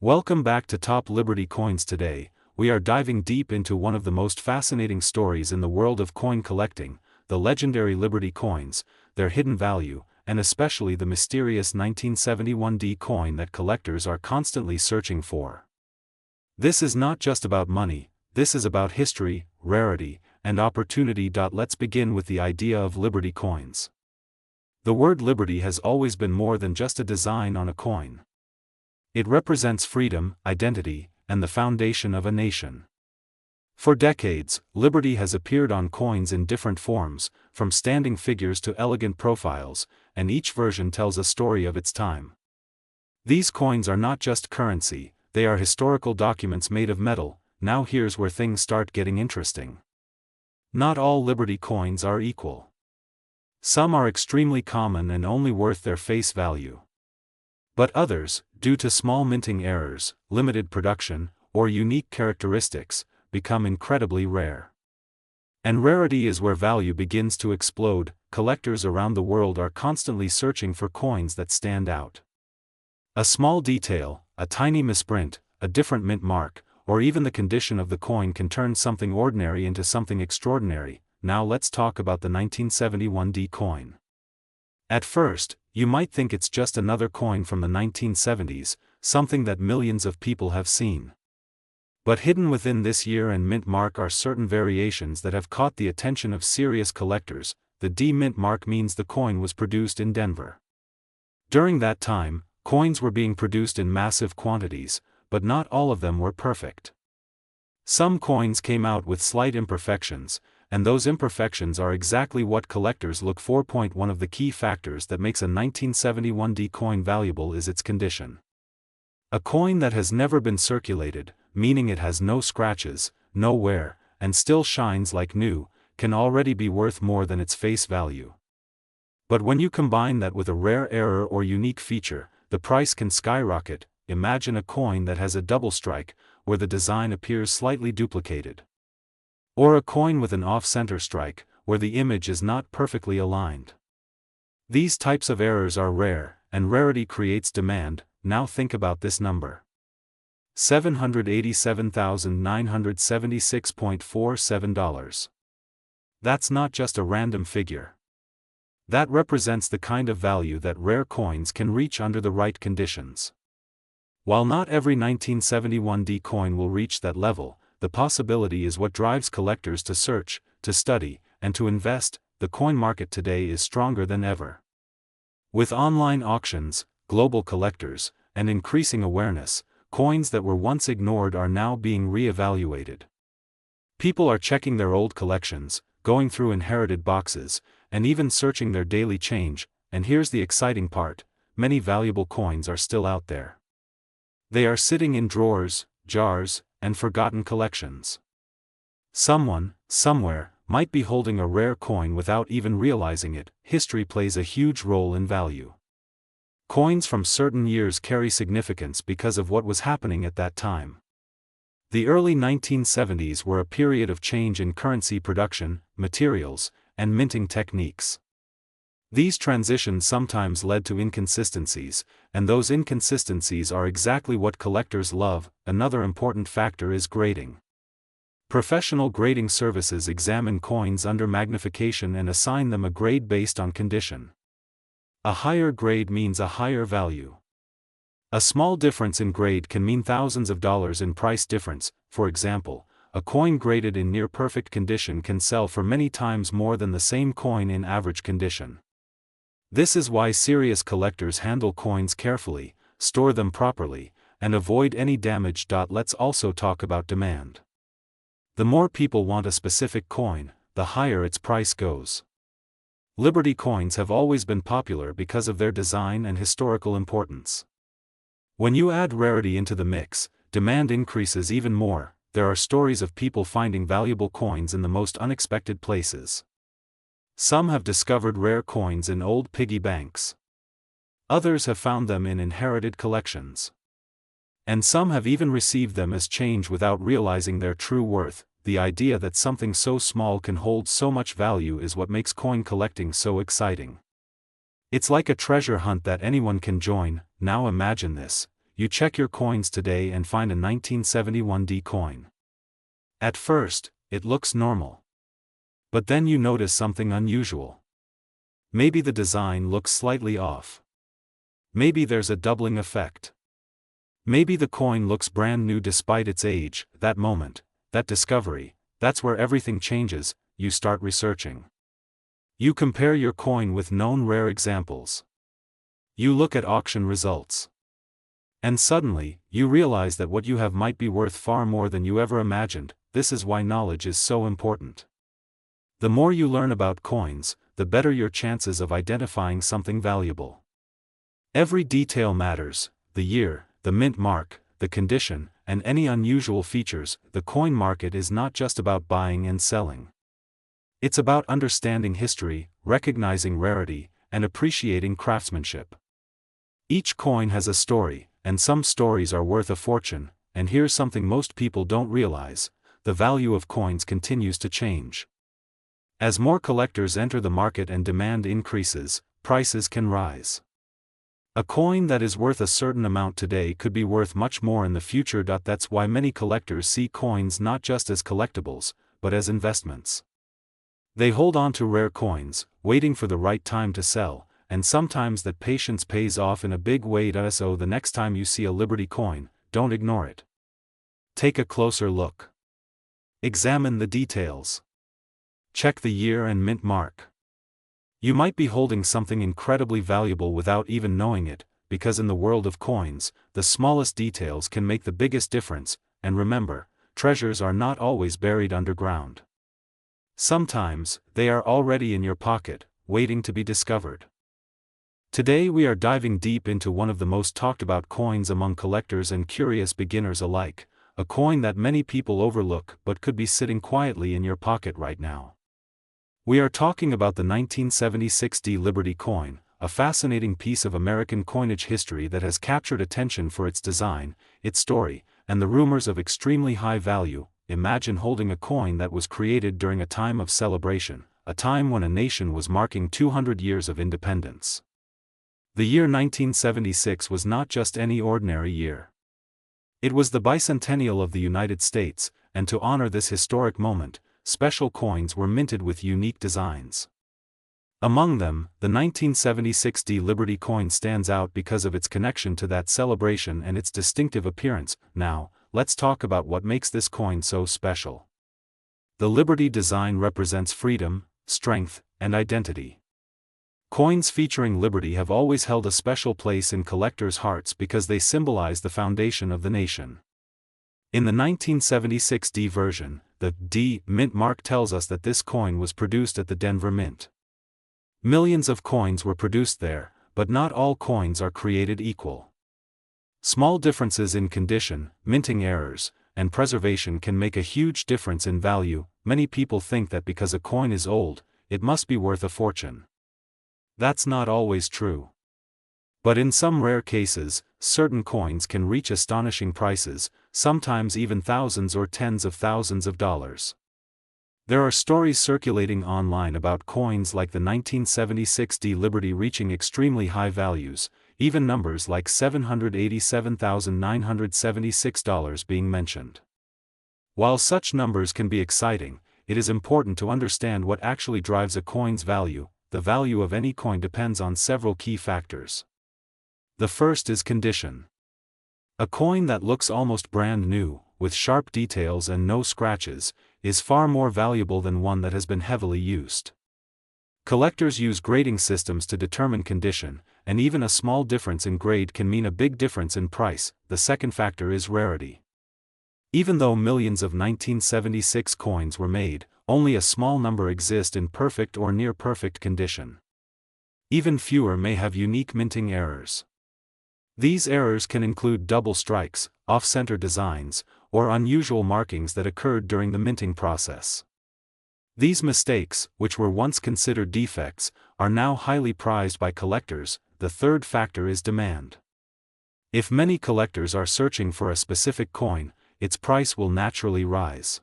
Welcome back to Top Liberty Coins. Today, we are diving deep into one of the most fascinating stories in the world of coin collecting, the legendary Liberty coins, their hidden value, and especially the mysterious 1971D coin that collectors are constantly searching for. This is not just about money, this is about history, rarity, and opportunity. Let's begin with the idea of Liberty coins. The word liberty has always been more than just a design on a coin. It represents freedom, identity, and the foundation of a nation. For decades, liberty has appeared on coins in different forms, from standing figures to elegant profiles, and each version tells a story of its time. These coins are not just currency, they are historical documents made of metal. Now here's where things start getting interesting. Not all Liberty coins are equal. Some are extremely common and only worth their face value. But others, due to small minting errors, limited production, or unique characteristics, become incredibly rare. And rarity is where value begins to explode. Collectors around the world are constantly searching for coins that stand out. A small detail, a tiny misprint, a different mint mark, or even the condition of the coin can turn something ordinary into something extraordinary. Now let's talk about the 1971D coin. At first, you might think it's just another coin from the 1970s, something that millions of people have seen. But hidden within this year and mint mark are certain variations that have caught the attention of serious collectors. The D mint mark means the coin was produced in Denver. During that time, coins were being produced in massive quantities, but not all of them were perfect. Some coins came out with slight imperfections, and those imperfections are exactly what collectors look for. One of the key factors that makes a 1971D coin valuable is its condition. A coin that has never been circulated, meaning it has no scratches, no wear, and still shines like new, can already be worth more than its face value. But when you combine that with a rare error or unique feature, the price can skyrocket. Imagine a coin that has a double strike, where the design appears slightly duplicated. Or a coin with an off-center strike, where the image is not perfectly aligned. These types of errors are rare, and rarity creates demand. Now think about this number. $787,976.47. That's not just a random figure. That represents the kind of value that rare coins can reach under the right conditions. While not every 1971D coin will reach that level, the possibility is what drives collectors to search, to study, and to invest. The coin market today is stronger than ever. With online auctions, global collectors, and increasing awareness, coins that were once ignored are now being re-evaluated. People are checking their old collections, going through inherited boxes, and even searching their daily change. And here's the exciting part: many valuable coins are still out there. They are sitting in drawers, jars, and forgotten collections. Someone, somewhere, might be holding a rare coin without even realizing it. History plays a huge role in value. Coins from certain years carry significance because of what was happening at that time. The early 1970s were a period of change in currency production, materials, and minting techniques. These transitions sometimes led to inconsistencies, and those inconsistencies are exactly what collectors love. Another important factor is grading. Professional grading services examine coins under magnification and assign them a grade based on condition. A higher grade means a higher value. A small difference in grade can mean thousands of dollars in price difference. For example, a coin graded in near-perfect condition can sell for many times more than the same coin in average condition. This is why serious collectors handle coins carefully, store them properly, and avoid any damage. Let's also talk about demand. The more people want a specific coin, the higher its price goes. Liberty coins have always been popular because of their design and historical importance. When you add rarity into the mix, demand increases even more. There are stories of people finding valuable coins in the most unexpected places. Some have discovered rare coins in old piggy banks. Others have found them in inherited collections. And some have even received them as change without realizing their true worth. The idea that something so small can hold so much value is what makes coin collecting so exciting. It's like a treasure hunt that anyone can join. Now imagine this: you check your coins today and find a 1971 coin. At first, it looks normal. But then you notice something unusual. Maybe the design looks slightly off. Maybe there's a doubling effect. Maybe the coin looks brand new despite its age. That moment, that discovery, that's where everything changes. You start researching. You compare your coin with known rare examples. You look at auction results. And suddenly, you realize that what you have might be worth far more than you ever imagined. This is why knowledge is so important. The more you learn about coins, the better your chances of identifying something valuable. Every detail matters: the year, the mint mark, the condition, and any unusual features. The coin market is not just about buying and selling. It's about understanding history, recognizing rarity, and appreciating craftsmanship. Each coin has a story, and some stories are worth a fortune. And here's something most people don't realize: the value of coins continues to change. As more collectors enter the market and demand increases, prices can rise. A coin that is worth a certain amount today could be worth much more in the future. That's why many collectors see coins not just as collectibles, but as investments. They hold on to rare coins, waiting for the right time to sell, and sometimes that patience pays off in a big way. So the next time you see a Liberty coin, don't ignore it. Take a closer look. Examine the details. Check the year and mint mark. You might be holding something incredibly valuable without even knowing it, because in the world of coins, the smallest details can make the biggest difference. And remember, treasures are not always buried underground. Sometimes, they are already in your pocket, waiting to be discovered. Today we are diving deep into one of the most talked about coins among collectors and curious beginners alike, a coin that many people overlook but could be sitting quietly in your pocket right now. We are talking about the 1976 Liberty coin, a fascinating piece of American coinage history that has captured attention for its design, its story, and the rumors of extremely high value. Imagine holding a coin that was created during a time of celebration, a time when a nation was marking 200 years of independence. The year 1976 was not just any ordinary year. It was the bicentennial of the United States, and to honor this historic moment, special coins were minted with unique designs. Among them, the 1976 Liberty coin stands out because of its connection to that celebration and its distinctive appearance. Now, let's talk about what makes this coin so special. The Liberty design represents freedom, strength, and identity. Coins featuring Liberty have always held a special place in collectors' hearts because they symbolize the foundation of the nation. In the 1976 version, the D mint mark tells us that this coin was produced at the Denver Mint. Millions of coins were produced there, but not all coins are created equal. Small differences in condition, minting errors, and preservation can make a huge difference in value. Many people think that because a coin is old, it must be worth a fortune. That's not always true. But in some rare cases, certain coins can reach astonishing prices, sometimes even thousands or tens of thousands of dollars. There are stories circulating online about coins like the 1976 Liberty reaching extremely high values, even numbers like $787,976 being mentioned. While such numbers can be exciting, it is important to understand what actually drives a coin's value. The value of any coin depends on several key factors. The first is condition. A coin that looks almost brand new, with sharp details and no scratches, is far more valuable than one that has been heavily used. Collectors use grading systems to determine condition, and even a small difference in grade can mean a big difference in price. The second factor is rarity. Even though millions of 1976 coins were made, only a small number exist in perfect or near-perfect condition. Even fewer may have unique minting errors. These errors can include double strikes, off-center designs, or unusual markings that occurred during the minting process. These mistakes, which were once considered defects, are now highly prized by collectors. The third factor is demand. If many collectors are searching for a specific coin, its price will naturally rise.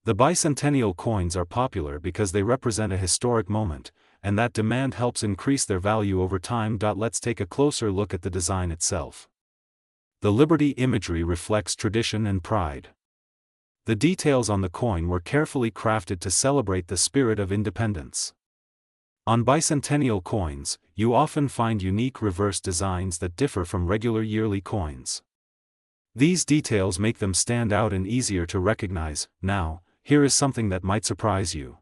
The bicentennial coins are popular because they represent a historic moment, and that demand helps increase their value over time. Let's take a closer look at the design itself. The Liberty imagery reflects tradition and pride. The details on the coin were carefully crafted to celebrate the spirit of independence. On bicentennial coins, you often find unique reverse designs that differ from regular yearly coins. These details make them stand out and easier to recognize. Now, here is something that might surprise you.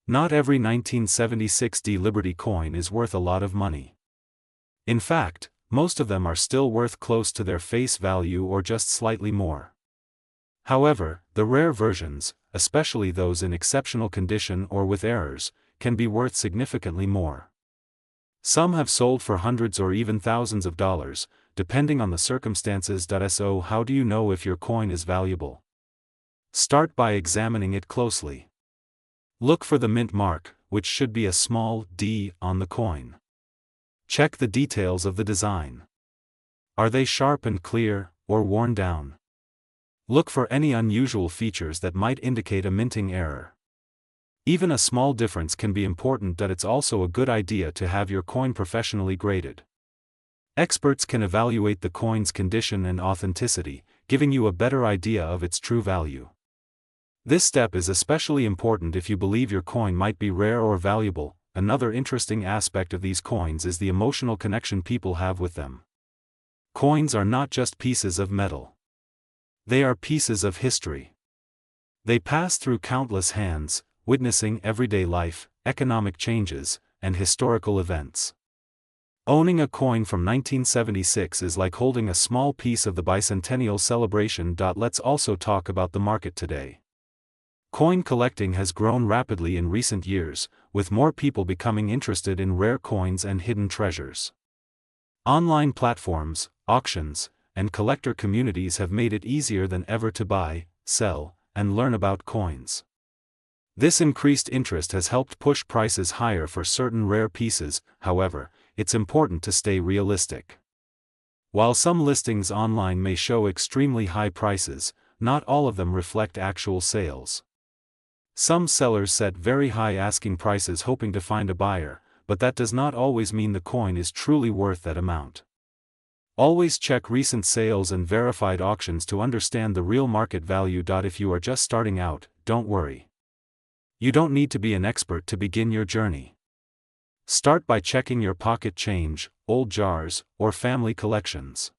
Not every 1976 Liberty coin is worth a lot of money. In fact, most of them are still worth close to their face value or just slightly more. However, the rare versions, especially those in exceptional condition or with errors, can be worth significantly more. Some have sold for hundreds or even thousands of dollars, depending on the circumstances. So how do you know if your coin is valuable? Start by examining it closely. Look for the mint mark, which should be a small d on the coin. Check the details of the design. Are they sharp and clear, or worn down? Look for any unusual features that might indicate a minting error. Even a small difference can be important. It's also a good idea to have your coin professionally graded. Experts can evaluate the coin's condition and authenticity, giving you a better idea of its true value. This step is especially important if you believe your coin might be rare or valuable. Another interesting aspect of these coins is the emotional connection people have with them. Coins are not just pieces of metal. They are pieces of history. They pass through countless hands, witnessing everyday life, economic changes, and historical events. Owning a coin from 1976 is like holding a small piece of the bicentennial celebration. Let's also talk about the market today. Coin collecting has grown rapidly in recent years, with more people becoming interested in rare coins and hidden treasures. Online platforms, auctions, and collector communities have made it easier than ever to buy, sell, and learn about coins. This increased interest has helped push prices higher for certain rare pieces. However, it's important to stay realistic. While some listings online may show extremely high prices, not all of them reflect actual sales. Some sellers set very high asking prices hoping to find a buyer, but that does not always mean the coin is truly worth that amount. Always check recent sales and verified auctions to understand the real market value. If you are just starting out, don't worry. You don't need to be an expert to begin your journey. Start by checking your pocket change, old jars, or family collections.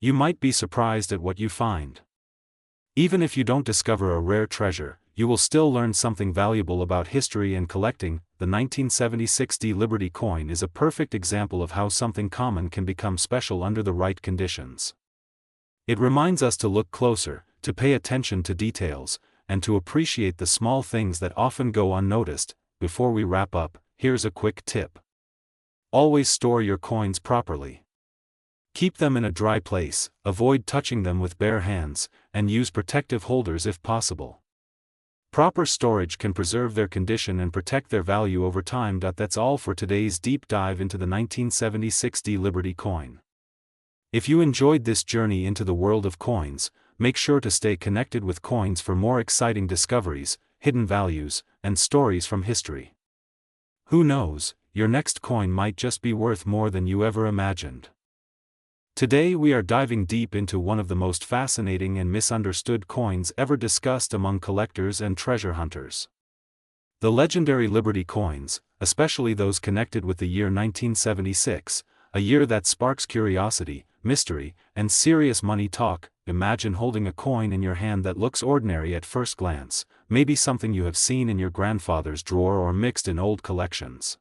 You might be surprised at what you find. Even if you don't discover a rare treasure, you will still learn something valuable about history and collecting. The 1976 Liberty coin is a perfect example of how something common can become special under the right conditions. It reminds us to look closer, to pay attention to details, and to appreciate the small things that often go unnoticed. Before we wrap up, here's a quick tip. Always store your coins properly. Keep them in a dry place, avoid touching them with bare hands, and use protective holders if possible. Proper storage can preserve their condition and protect their value over time. That's all for today's deep dive into the 1976 Liberty coin. If you enjoyed this journey into the world of coins, make sure to stay connected with coins for more exciting discoveries, hidden values, and stories from history. Who knows, your next coin might just be worth more than you ever imagined. Today we are diving deep into one of the most fascinating and misunderstood coins ever discussed among collectors and treasure hunters. The legendary Liberty coins, especially those connected with the year 1976, a year that sparks curiosity, mystery, and serious money talk. Imagine holding a coin in your hand that looks ordinary at first glance, maybe something you have seen in your grandfather's drawer or mixed in old collections.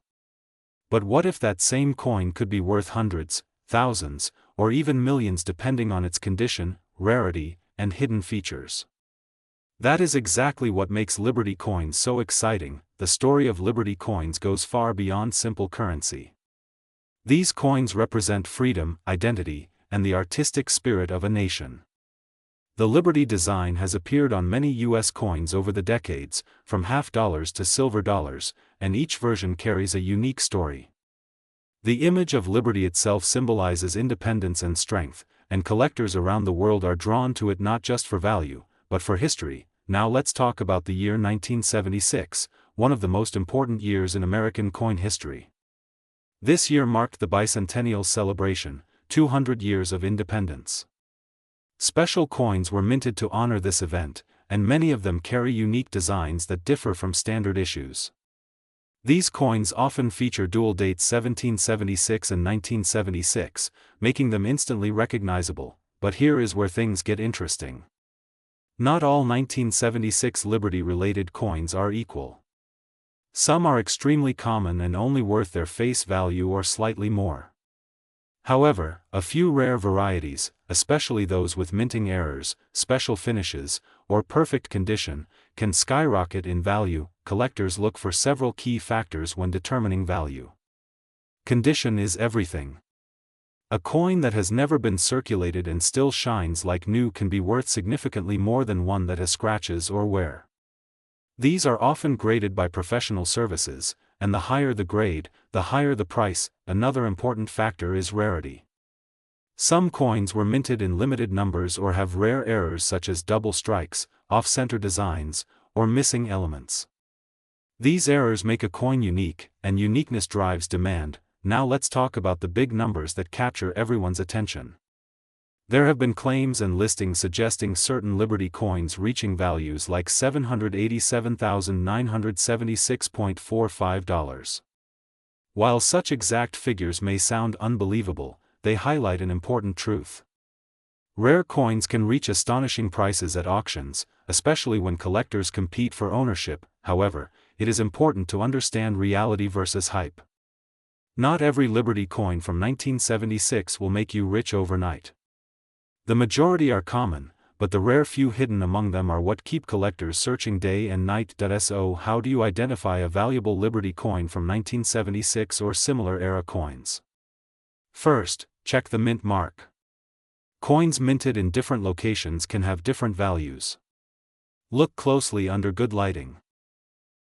But what if that same coin could be worth hundreds, thousands, or even millions depending on its condition, rarity, and hidden features? That is exactly what makes Liberty coins so exciting. The story of Liberty coins goes far beyond simple currency. These coins represent freedom, identity, and the artistic spirit of a nation. The Liberty design has appeared on many U.S. coins over the decades, from half dollars to silver dollars, and each version carries a unique story. The image of Liberty itself symbolizes independence and strength, and collectors around the world are drawn to it not just for value, but for history. Now let's talk about the year 1976, one of the most important years in American coin history. This year marked the bicentennial celebration, 200 years of independence. Special coins were minted to honor this event, and many of them carry unique designs that differ from standard issues. These coins often feature dual dates 1776 and 1976, making them instantly recognizable, but here is where things get interesting. Not all 1976 Liberty-related coins are equal. Some are extremely common and only worth their face value or slightly more. However, a few rare varieties, especially those with minting errors, special finishes, or perfect condition, can skyrocket in value. Collectors look for several key factors when determining value. Condition is everything. A coin that has never been circulated and still shines like new can be worth significantly more than one that has scratches or wear. These are often graded by professional services, and the higher the grade, the higher the price. Another important factor is rarity. Some coins were minted in limited numbers or have rare errors such as double strikes, off-center designs, or missing elements. These errors make a coin unique, and uniqueness drives demand. Now let's talk about the big numbers that capture everyone's attention. There have been claims and listings suggesting certain Liberty coins reaching values like $787,976.45. While such exact figures may sound unbelievable, they highlight an important truth. Rare coins can reach astonishing prices at auctions, especially when collectors compete for ownership. However, it is important to understand reality versus hype. Not every Liberty coin from 1976 will make you rich overnight. The majority are common, but the rare few hidden among them are what keep collectors searching day and night. So how do you identify a valuable Liberty coin from 1976 or similar era coins? First, check the mint mark. Coins minted in different locations can have different values. Look closely under good lighting.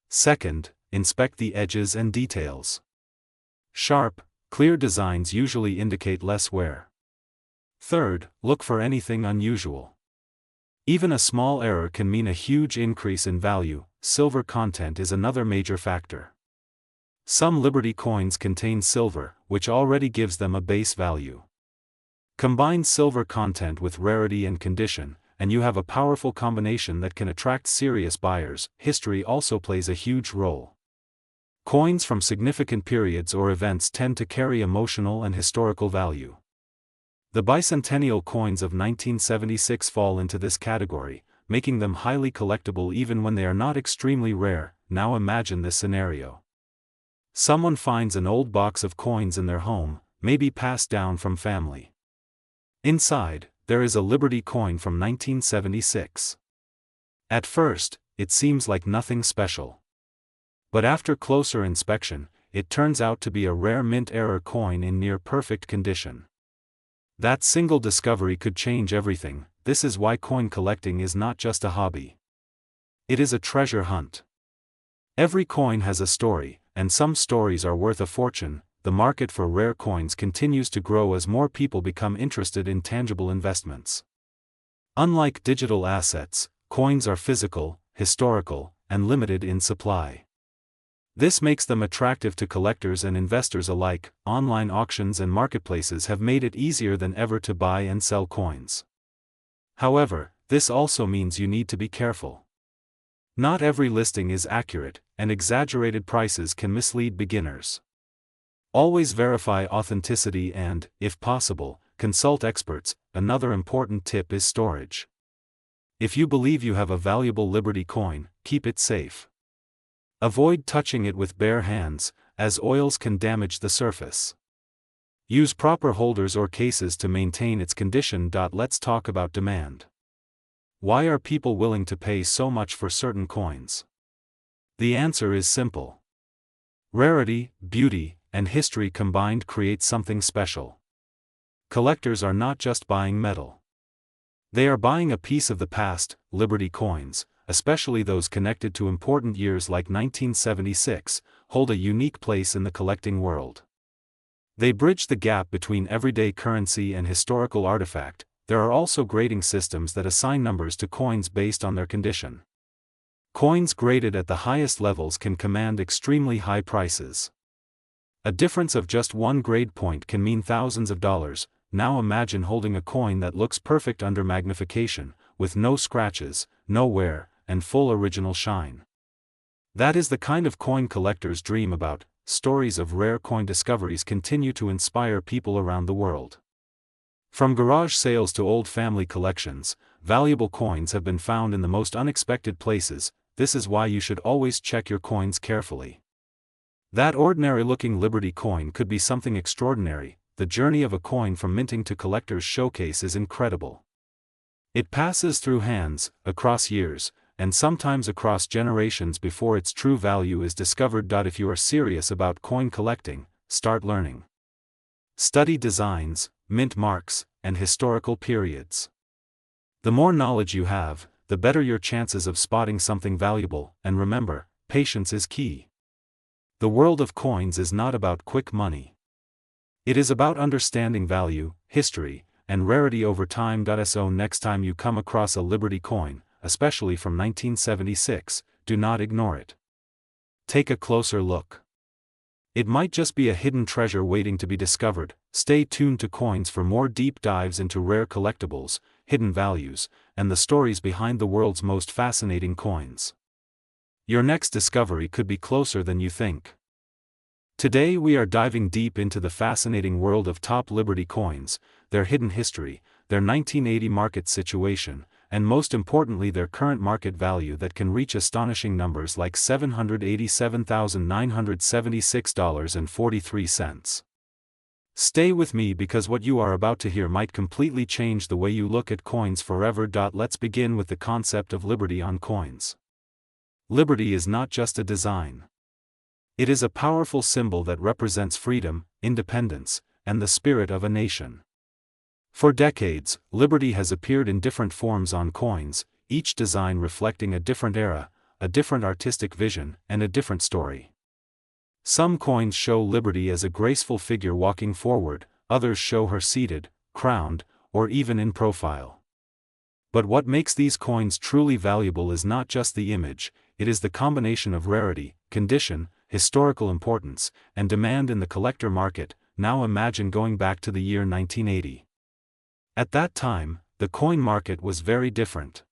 Second, inspect the edges and details. Sharp, clear designs usually indicate less wear. Third, look for anything unusual. Even a small error can mean a huge increase in value. Silver content is another major factor. Some Liberty coins contain silver, which already gives them a base value. Combine silver content with rarity and condition, and you have a powerful combination that can attract serious buyers. History also plays a huge role. Coins from significant periods or events tend to carry emotional and historical value. The bicentennial coins of 1976 fall into this category, making them highly collectible even when they are not extremely rare. Now imagine this scenario. Someone finds an old box of coins in their home, maybe passed down from family. Inside, there is a Liberty coin from 1976. At first, it seems like nothing special. But after closer inspection, it turns out to be a rare mint-error coin in near-perfect condition. That single discovery could change everything. This is why coin collecting is not just a hobby. It is a treasure hunt. Every coin has a story, and some stories are worth a fortune. The market for rare coins continues to grow as more people become interested in tangible investments. Unlike digital assets, coins are physical, historical, and limited in supply. This makes them attractive to collectors and investors alike. Online auctions and marketplaces have made it easier than ever to buy and sell coins. However, this also means you need to be careful. Not every listing is accurate, and exaggerated prices can mislead beginners. Always verify authenticity and, if possible, consult experts. Another important tip is storage. If you believe you have a valuable Liberty coin, keep it safe. Avoid touching it with bare hands, as oils can damage the surface. Use proper holders or cases to maintain its condition. Let's talk about demand. Why are people willing to pay so much for certain coins? The answer is simple. Rarity, beauty, and history combined create something special. Collectors are not just buying metal. They are buying a piece of the past. Liberty coins, especially those connected to important years like 1976, hold a unique place in the collecting world. They bridge the gap between everyday currency and historical artifact. There are also grading systems that assign numbers to coins based on their condition. Coins graded at the highest levels can command extremely high prices. A difference of just one grade point can mean thousands of dollars. now imagine holding a coin that looks perfect under magnification, with no scratches, no wear, and full original shine. That is the kind of coin collectors dream about. Stories of rare coin discoveries continue to inspire people around the world. From garage sales to old family collections, valuable coins have been found in the most unexpected places. This is why you should always check your coins carefully. That ordinary-looking Liberty coin could be something extraordinary. The journey of a coin from minting to collector's showcase is incredible. It passes through hands, across years, and sometimes across generations before its true value is discovered. If you are serious about coin collecting, start learning. Study designs, mint marks, and historical periods. The more knowledge you have, the better your chances of spotting something valuable, and remember, patience is key. The world of coins is not about quick money. It is about understanding value, history, and rarity over time. So next time you come across a Liberty coin, especially from 1976, do not ignore it. Take a closer look. It might just be a hidden treasure waiting to be discovered. Stay tuned to Coins for more deep dives into rare collectibles, hidden values, and the stories behind the world's most fascinating coins. Your next discovery could be closer than you think. Today we are diving deep into the fascinating world of top Liberty coins, their hidden history, their 1980 market situation, and most importantly their current market value that can reach astonishing numbers like $787,976.43. Stay with me because what you are about to hear might completely change the way you look at coins forever. Let's begin with the concept of Liberty on coins. Liberty is not just a design. It is a powerful symbol that represents freedom, independence, and the spirit of a nation. For decades, Liberty has appeared in different forms on coins, each design reflecting a different era, a different artistic vision, and a different story. Some coins show Liberty as a graceful figure walking forward, others show her seated, crowned, or even in profile. But what makes these coins truly valuable is not just the image, it is the combination of rarity, condition, historical importance, and demand in the collector market. Now imagine going back to the year 1980. At that time, the coin market was very different.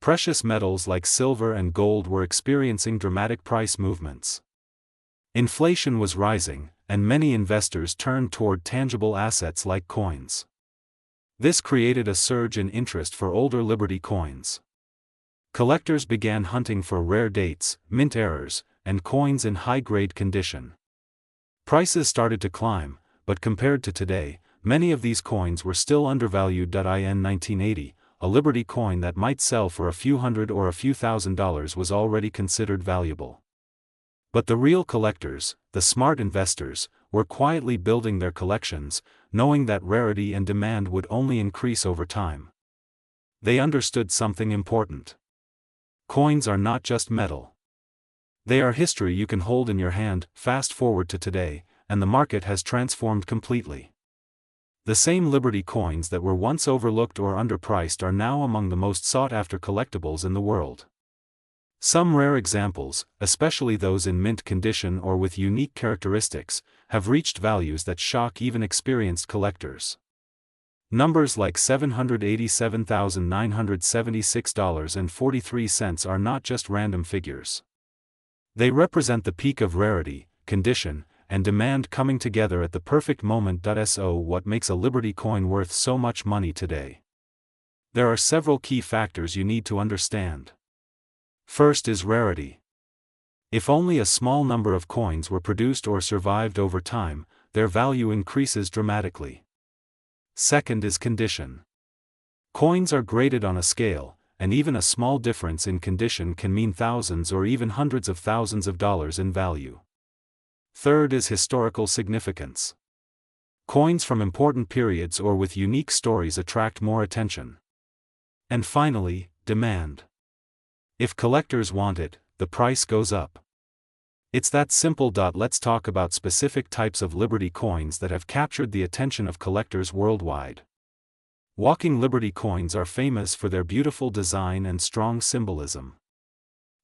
Precious metals like silver and gold were experiencing dramatic price movements. Inflation was rising, and many investors turned toward tangible assets like coins. This created a surge in interest for older Liberty coins. Collectors began hunting for rare dates, mint errors, and coins in high-grade condition. Prices started to climb, but compared to today, many of these coins were still undervalued. In 1980, a Liberty coin that might sell for a few hundred or a few $1,000s was already considered valuable. But the real collectors, the smart investors, were quietly building their collections, knowing that rarity and demand would only increase over time. They understood something important. Coins are not just metal. They are history you can hold in your hand. Fast forward to today, and the market has transformed completely. The same Liberty coins that were once overlooked or underpriced are now among the most sought-after collectibles in the world. Some rare examples, especially those in mint condition or with unique characteristics, have reached values that shock even experienced collectors. Numbers like $787,976.43 are not just random figures. They represent the peak of rarity, condition, and demand coming together at the perfect moment. So what makes a Liberty coin worth so much money today? There are several key factors you need to understand. First is rarity. If only a small number of coins were produced or survived over time, their value increases dramatically. Second is condition. Coins are graded on a scale, and even a small difference in condition can mean thousands or even hundreds of thousands of dollars in value. Third is historical significance. Coins from important periods or with unique stories attract more attention. And finally, demand. If collectors want it, the price goes up. It's that simple. Let's talk about specific types of Liberty coins that have captured the attention of collectors worldwide. Walking Liberty coins are famous for their beautiful design and strong symbolism.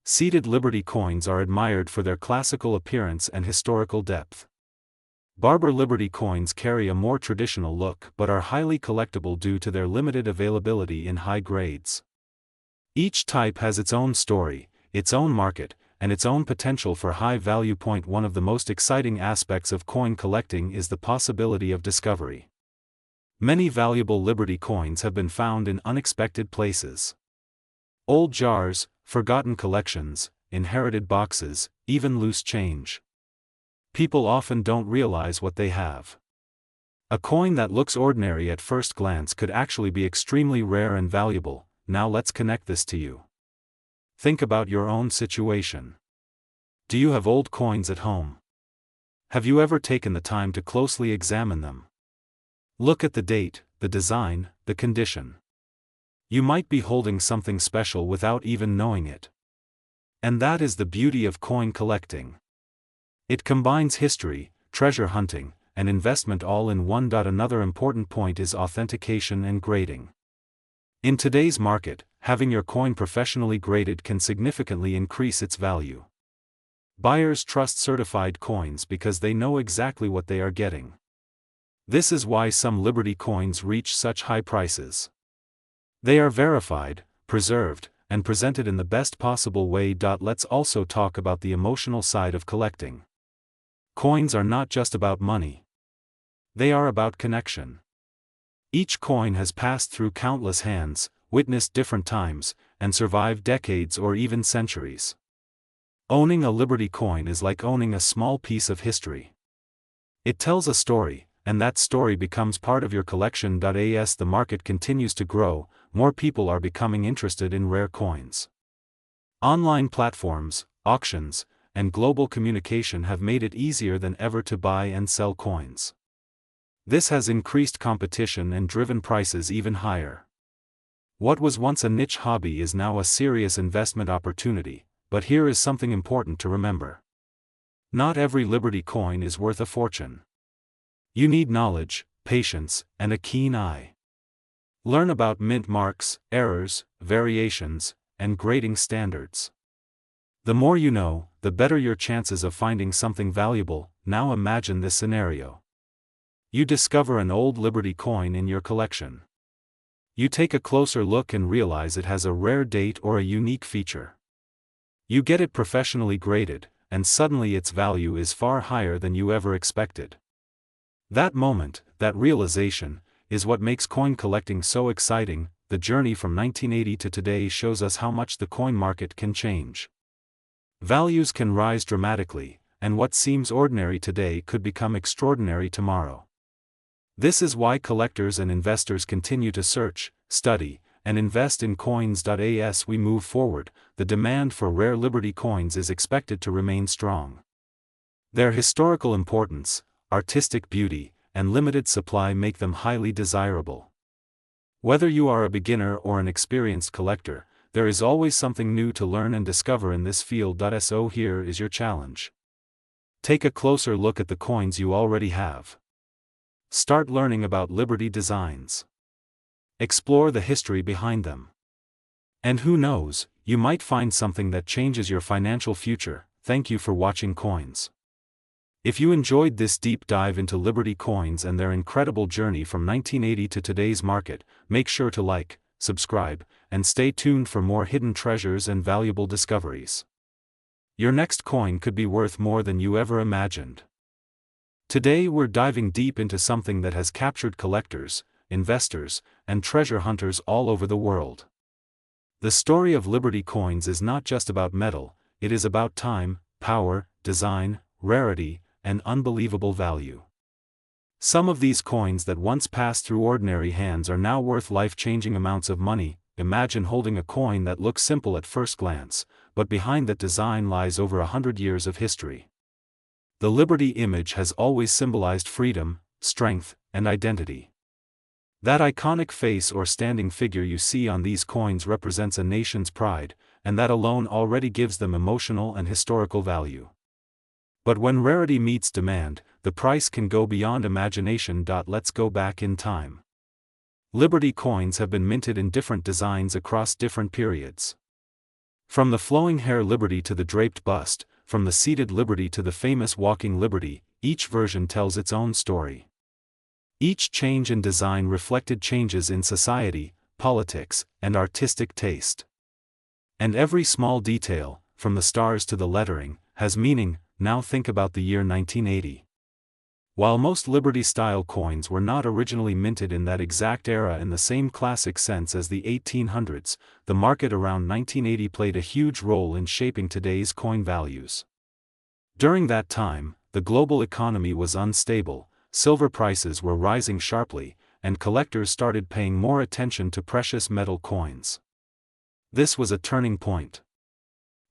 Seated Liberty coins are admired for their classical appearance and historical depth. Barber Liberty coins carry a more traditional look but are highly collectible due to their limited availability in high grades. Each type has its own story, its own market, and its own potential for high value. One of the most exciting aspects of coin collecting is the possibility of discovery. Many valuable Liberty coins have been found in unexpected places. Old jars, forgotten collections, inherited boxes, even loose change. People often don't realize what they have. A coin that looks ordinary at first glance could actually be extremely rare and valuable. Now let's connect this to you. Think about your own situation. Do you have old coins at home? Have you ever taken the time to closely examine them? Look at the date, the design, the condition. You might be holding something special without even knowing it. And that is the beauty of coin collecting. It combines history, treasure hunting, and investment all in one. Another important point is authentication and grading. In today's market, having your coin professionally graded can significantly increase its value. Buyers trust certified coins because they know exactly what they are getting. This is why some Liberty coins reach such high prices. They are verified, preserved, and presented in the best possible way. Let's also talk about the emotional side of collecting. Coins are not just about money. They are about connection. Each coin has passed through countless hands, witnessed different times, and survived decades or even centuries. Owning a Liberty coin is like owning a small piece of history. It tells a story, and that story becomes part of your collection. As the market continues to grow, more people are becoming interested in rare coins. Online platforms, auctions, and global communication have made it easier than ever to buy and sell coins. This has increased competition and driven prices even higher. What was once a niche hobby is now a serious investment opportunity, but here is something important to remember. Not every Liberty coin is worth a fortune. You need knowledge, patience, and a keen eye. Learn about mint marks, errors, variations, and grading standards. The more you know, the better your chances of finding something valuable. Now imagine this scenario. You discover an old Liberty coin in your collection. You take a closer look and realize it has a rare date or a unique feature. You get it professionally graded, and suddenly its value is far higher than you ever expected. That moment, that realization, is what makes coin collecting so exciting. The journey from 1980 to today shows us how much the coin market can change. Values can rise dramatically, and what seems ordinary today could become extraordinary tomorrow. This is why collectors and investors continue to search, study, and invest in coins. As we move forward, the demand for rare Liberty coins is expected to remain strong. Their historical importance, artistic beauty, and limited supply make them highly desirable. Whether you are a beginner or an experienced collector, there is always something new to learn and discover in this field. So here is your challenge. Take a closer look at the coins you already have. Start learning about Liberty designs. Explore the history behind them. And who knows, you might find something that changes your financial future. Thank you for watching Coins. If you enjoyed this deep dive into Liberty coins and their incredible journey from 1980 to today's market, make sure to like, subscribe, and stay tuned for more hidden treasures and valuable discoveries. Your next coin could be worth more than you ever imagined. Today we're diving deep into something that has captured collectors, investors, and treasure hunters all over the world. The story of Liberty coins is not just about metal, it is about time, power, design, rarity, and unbelievable value. Some of these coins that once passed through ordinary hands are now worth life-changing amounts of money. Imagine holding a coin that looks simple at first glance, but behind that design lies over 100 years of history. The Liberty image has always symbolized freedom, strength, and identity. That iconic face or standing figure you see on these coins represents a nation's pride, and that alone already gives them emotional and historical value. But when rarity meets demand, the price can go beyond imagination. Let's go back in time. Liberty coins have been minted in different designs across different periods. From the flowing hair Liberty to the draped bust, from the seated Liberty to the famous walking Liberty, each version tells its own story. Each change in design reflected changes in society, politics, and artistic taste. And every small detail, from the stars to the lettering, has meaning. Now think about the year 1980. While most Liberty-style coins were not originally minted in that exact era in the same classic sense as the 1800s, the market around 1980 played a huge role in shaping today's coin values. During that time, the global economy was unstable, silver prices were rising sharply, and collectors started paying more attention to precious metal coins. This was a turning point.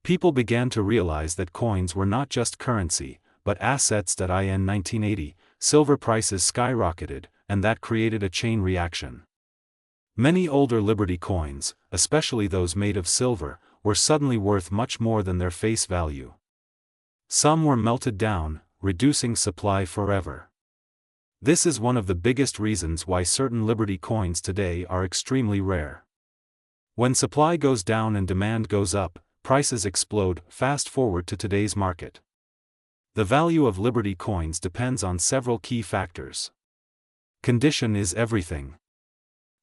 People began to realize that coins were not just currency, but assets. In 1980, silver prices skyrocketed, and that created a chain reaction. Many older Liberty coins, especially those made of silver, were suddenly worth much more than their face value. Some were melted down, reducing supply forever. This is one of the biggest reasons why certain Liberty coins today are extremely rare. When supply goes down and demand goes up, prices explode. Fast forward to today's market. The value of Liberty coins depends on several key factors. Condition is everything.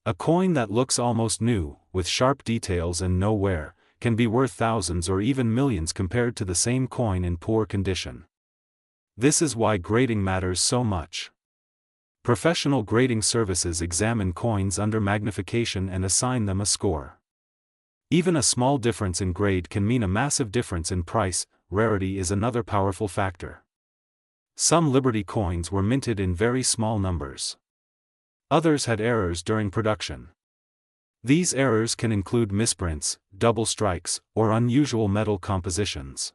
A coin that looks almost new, with sharp details and no wear, can be worth thousands or even millions compared to the same coin in poor condition. This is why grading matters so much. Professional grading services examine coins under magnification and assign them a score. Even a small difference in grade can mean a massive difference in price. Rarity is another powerful factor. Some Liberty coins were minted in very small numbers. Others had errors during production. These errors can include misprints, double strikes, or unusual metal compositions.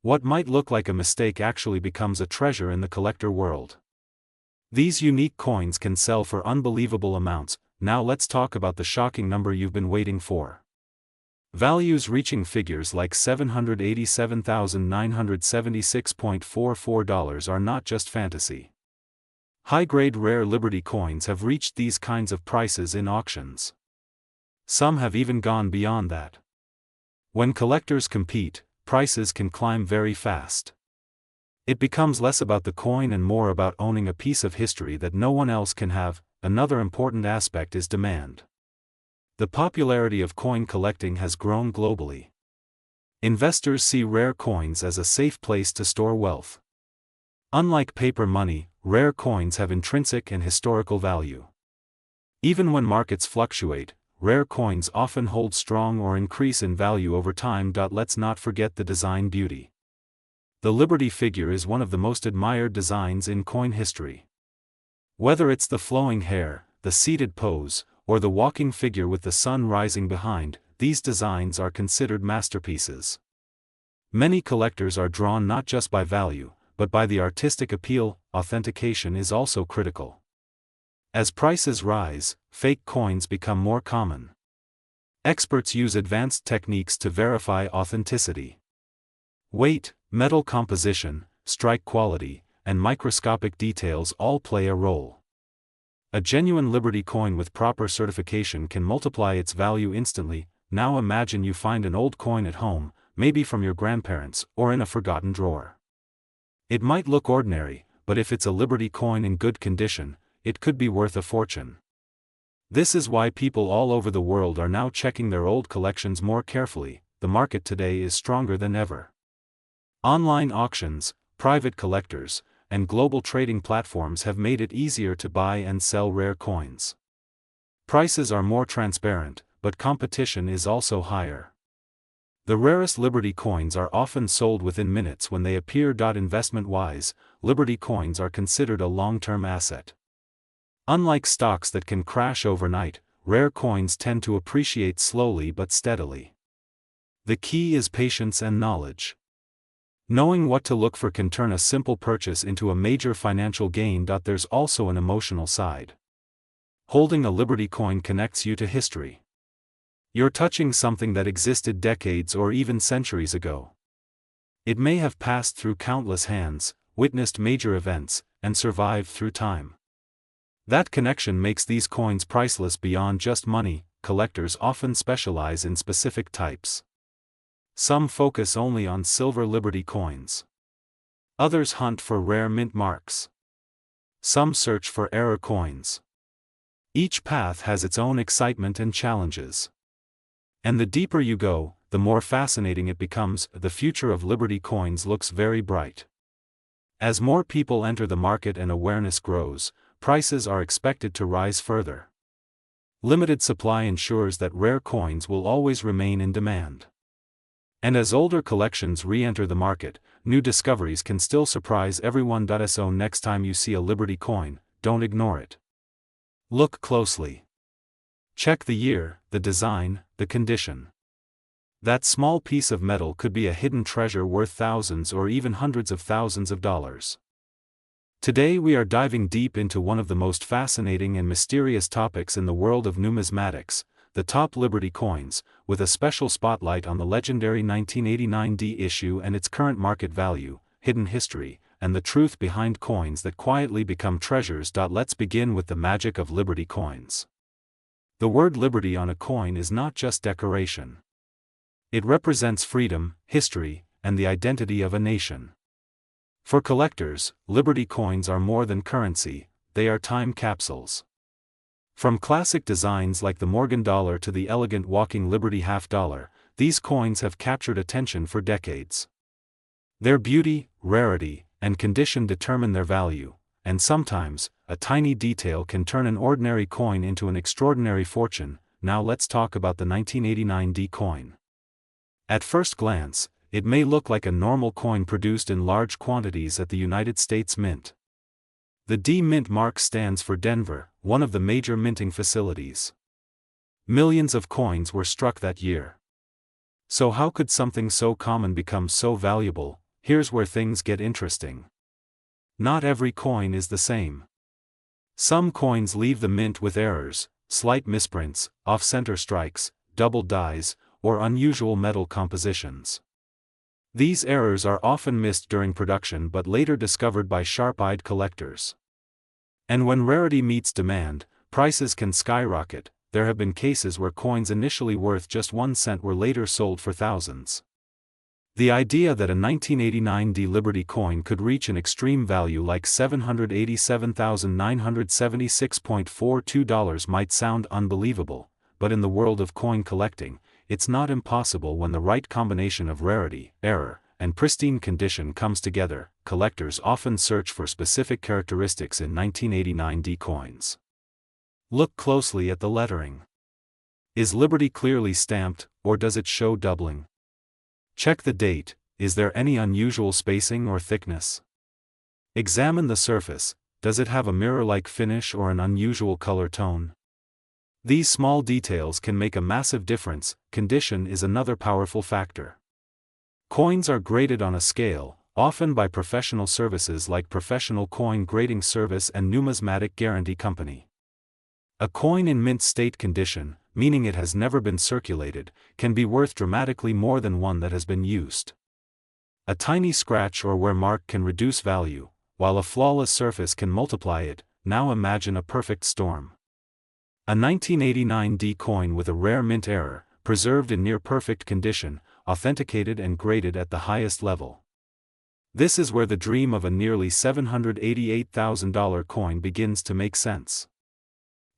What might look like a mistake actually becomes a treasure in the collector world. These unique coins can sell for unbelievable amounts. Now let's talk about the shocking number you've been waiting for. Values reaching figures like $787,976.44 are not just fantasy. High-grade rare Liberty coins have reached these kinds of prices in auctions. Some have even gone beyond that. When collectors compete, prices can climb very fast. It becomes less about the coin and more about owning a piece of history that no one else can have. Another important aspect is demand. The popularity of coin collecting has grown globally. Investors see rare coins as a safe place to store wealth. Unlike paper money, rare coins have intrinsic and historical value. Even when markets fluctuate, rare coins often hold strong or increase in value over time. Let's not forget the design beauty. The Liberty figure is one of the most admired designs in coin history. Whether it's the flowing hair, the seated pose, or the walking figure with the sun rising behind, these designs are considered masterpieces. Many collectors are drawn not just by value, but by the artistic appeal. Authentication is also critical. As prices rise, fake coins become more common. Experts use advanced techniques to verify authenticity. Weight, metal composition, strike quality, and microscopic details all play a role. A genuine Liberty coin with proper certification can multiply its value instantly. Now imagine you find an old coin at home, maybe from your grandparents, or in a forgotten drawer. It might look ordinary, but if it's a Liberty coin in good condition, it could be worth a fortune. This is why people all over the world are now checking their old collections more carefully. The market today is stronger than ever. Online auctions, private collectors, and global trading platforms have made it easier to buy and sell rare coins. Prices are more transparent, but competition is also higher. The rarest Liberty coins are often sold within minutes when they appear. Investment-wise, Liberty coins are considered a long-term asset. Unlike stocks that can crash overnight, rare coins tend to appreciate slowly but steadily. The key is patience and knowledge. Knowing what to look for can turn a simple purchase into a major financial gain. There's also an emotional side. Holding a Liberty coin connects you to history. You're touching something that existed decades or even centuries ago. It may have passed through countless hands, witnessed major events, and survived through time. That connection makes these coins priceless beyond just money. Collectors often specialize in specific types. Some focus only on silver Liberty coins. Others hunt for rare mint marks. Some search for error coins. Each path has its own excitement and challenges. And the deeper you go, the more fascinating it becomes. The future of Liberty coins looks very bright. As more people enter the market and awareness grows, prices are expected to rise further. Limited supply ensures that rare coins will always remain in demand. And as older collections re-enter the market, new discoveries can still surprise everyone. So next time you see a Liberty coin, don't ignore it. Look closely. Check the year, the design, the condition. That small piece of metal could be a hidden treasure worth thousands or even hundreds of thousands of dollars. Today we are diving deep into one of the most fascinating and mysterious topics in the world of numismatics, the top Liberty coins, with a special spotlight on the legendary 1989 D issue and its current market value, hidden history, and the truth behind coins that quietly become treasures. Let's begin with the magic of Liberty coins. The word Liberty on a coin is not just decoration. It represents freedom, history, and the identity of a nation. For collectors, Liberty coins are more than currency, they are time capsules. From classic designs like the Morgan dollar to the elegant walking Liberty half dollar, these coins have captured attention for decades. Their beauty, rarity, and condition determine their value, and sometimes, a tiny detail can turn an ordinary coin into an extraordinary fortune. Now let's talk about the 1989 D coin. At first glance, it may look like a normal coin produced in large quantities at the United States Mint. The D mint mark stands for Denver, one of the major minting facilities. Millions of coins were struck that year. So how could something so common become so valuable? Here's where things get interesting. Not every coin is the same. Some coins leave the mint with errors, slight misprints, off-center strikes, double dies, or unusual metal compositions. These errors are often missed during production but later discovered by sharp-eyed collectors. And when rarity meets demand, prices can skyrocket. There have been cases where coins initially worth just 1 cent were later sold for thousands. The idea that a 1989 D Liberty coin could reach an extreme value like $787,976.42 might sound unbelievable, but in the world of coin collecting, it's not impossible when the right combination of rarity, error, and pristine condition comes together. Collectors often search for specific characteristics in 1989 D coins. Look closely at the lettering. Is Liberty clearly stamped, or does it show doubling? Check the date. Is there any unusual spacing or thickness? Examine the surface. Does it have a mirror-like finish or an unusual color tone? These small details can make a massive difference. Condition is another powerful factor. Coins are graded on a scale, often by professional services like Professional Coin Grading Service and Numismatic Guarantee Company. A coin in mint state condition, meaning it has never been circulated, can be worth dramatically more than one that has been used. A tiny scratch or wear mark can reduce value, while a flawless surface can multiply it. Now imagine a perfect storm. A 1989 D coin with a rare mint error, preserved in near-perfect condition, authenticated and graded at the highest level. This is where the dream of a nearly $788,000 coin begins to make sense.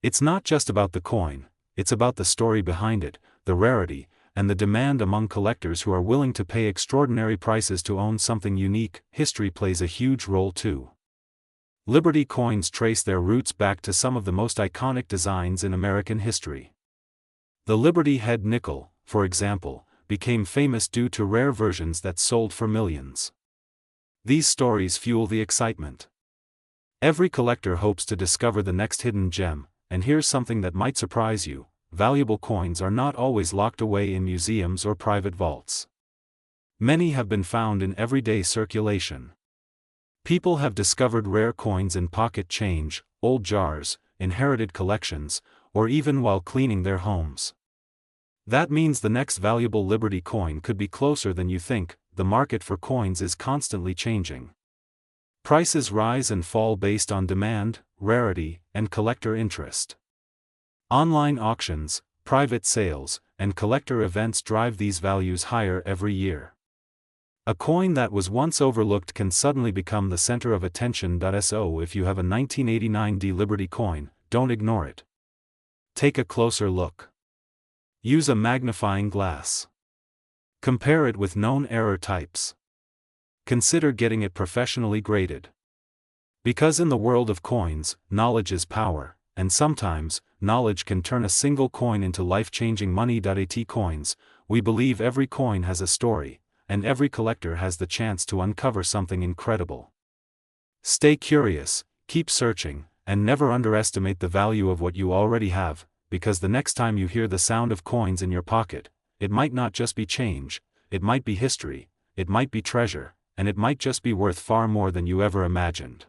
It's not just about the coin, it's about the story behind it, the rarity, and the demand among collectors who are willing to pay extraordinary prices to own something unique. History plays a huge role too. Liberty coins trace their roots back to some of the most iconic designs in American history. The Liberty head nickel, for example, became famous due to rare versions that sold for millions. These stories fuel the excitement. Every collector hopes to discover the next hidden gem, and here's something that might surprise you: valuable coins are not always locked away in museums or private vaults. Many have been found in everyday circulation. People have discovered rare coins in pocket change, old jars, inherited collections, or even while cleaning their homes. That means the next valuable Liberty coin could be closer than you think. The market for coins is constantly changing. Prices rise and fall based on demand, rarity, and collector interest. Online auctions, private sales, and collector events drive these values higher every year. A coin that was once overlooked can suddenly become the center of attention. So if you have a 1989 D Liberty coin, don't ignore it. Take a closer look. Use a magnifying glass. Compare it with known error types. Consider getting it professionally graded. Because in the world of coins, knowledge is power, and sometimes, knowledge can turn a single coin into life-changing money. At Coins, we believe every coin has a story, and every collector has the chance to uncover something incredible. Stay curious, keep searching, and never underestimate the value of what you already have, because the next time you hear the sound of coins in your pocket, it might not just be change, it might be history, it might be treasure, and it might just be worth far more than you ever imagined.